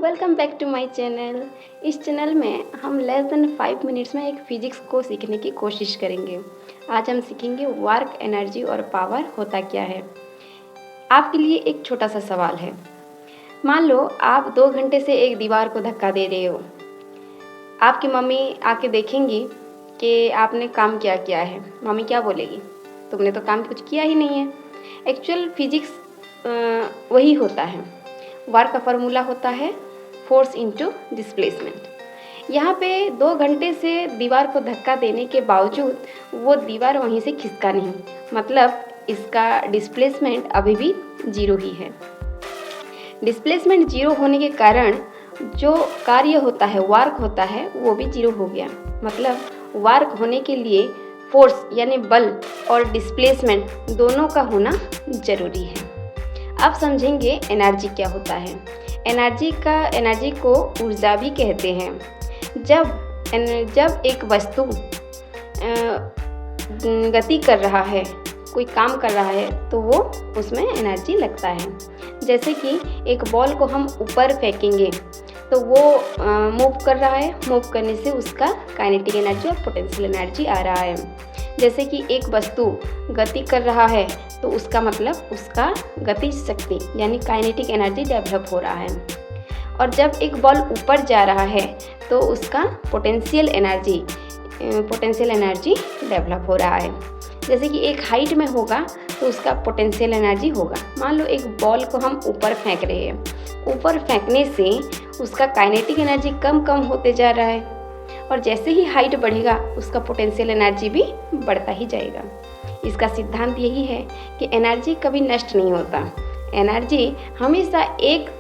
Welcome back to my channel. इस channel में हम लेस देन 5 मिनट्स में एक फिजिक्स को सीखने की कोशिश करेंगे। आज हम सीखेंगे वर्क, एनर्जी और पावर होता क्या है। आपके लिए एक छोटा सा सवाल है। मान लो आप 2 घंटे से एक दीवार को धक्का दे रहे हो। आपकी मम्मी आके देखेंगी कि आपने काम क्या किया है। मम्मी क्या बोलेगी? तुमने तो काम कुछ किया ही नहीं है। एक्चुअल फिजिक्स वही होता है। वर्क का फार्मूला होता है फोर्स इनटू डिस्प्लेसमेंट। यहाँ पे 2 घंटे से दीवार को धक्का देने के बावजूद वो दीवार वहीं से खिसका नहीं, मतलब इसका डिस्प्लेसमेंट अभी भी 0 ही है। डिस्प्लेसमेंट 0 होने के कारण जो कार्य होता है, वर्क होता है, वो भी 0 हो गया। मतलब वर्क होने के लिए फोर्स यानी बल और डिस्प्लेसमेंट दोनों का होना ज़रूरी है। अब समझेंगे एनर्जी क्या होता है। एनर्जी को ऊर्जा भी कहते हैं। जब एक वस्तु गति कर रहा है, कोई काम कर रहा है, तो वो उसमें एनर्जी लगता है। जैसे कि एक बॉल को हम ऊपर फेंकेंगे तो वो मूव कर रहा है, मूव करने से उसका काइनेटिक एनर्जी और पोटेंशियल एनर्जी आ रहा है। जैसे कि एक वस्तु गति कर रहा है तो उसका मतलब उसका गति शक्ति यानी काइनेटिक एनर्जी डेवलप हो रहा है। और जब एक बॉल ऊपर जा रहा है तो उसका पोटेंशियल एनर्जी डेवलप हो रहा है। जैसे कि एक हाइट में होगा तो उसका पोटेंशियल एनर्जी होगा। मान लो एक बॉल को हम ऊपर फेंक रहे हैं, ऊपर फेंकने से उसका काइनेटिक एनर्जी कम होते जा रहा है, और जैसे ही हाइट बढ़ेगा उसका पोटेंशियल एनर्जी भी बढ़ता ही जाएगा। इसका सिद्धांत यही है कि एनर्जी कभी नष्ट नहीं होता। एनर्जी हमेशा एक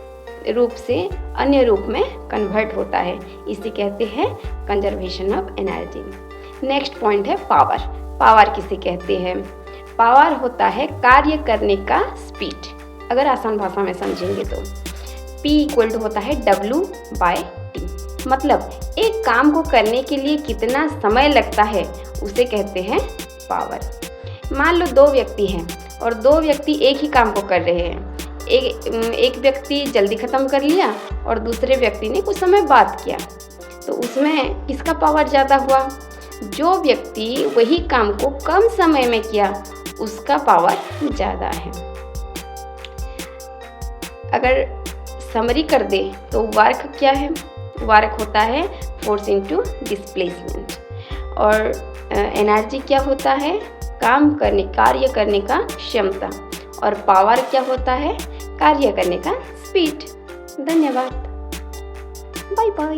रूप से अन्य रूप में कन्वर्ट होता है। इसे कहते हैं conservation of energy. Next point है पावर। पावर किसे कहते हैं? पावर होता है कार्य करने का स्पीड। अगर आसान भाषा में समझेंगे तो P होता है W/T। मतलब एक काम को करने के लिए कितना समय लगता है उसे कहते हैं पावर। मान लो 2 व्यक्ति हैं और 2 व्यक्ति एक ही काम को कर रहे हैं। एक व्यक्ति जल्दी ख़त्म कर लिया और दूसरे व्यक्ति ने कुछ समय बाद किया, तो उसमें किसका पावर ज़्यादा हुआ? जो व्यक्ति वही काम को कम समय में किया उसका पावर ज़्यादा है। अगर समरी कर दे तो वर्क क्या है? वर्क होता है फोर्स इनटू डिस्प्लेसमेंट। और एनर्जी क्या होता है? कार्य करने का क्षमता। और पावर क्या होता है? कार्य करने का स्पीड। धन्यवाद। Bye bye.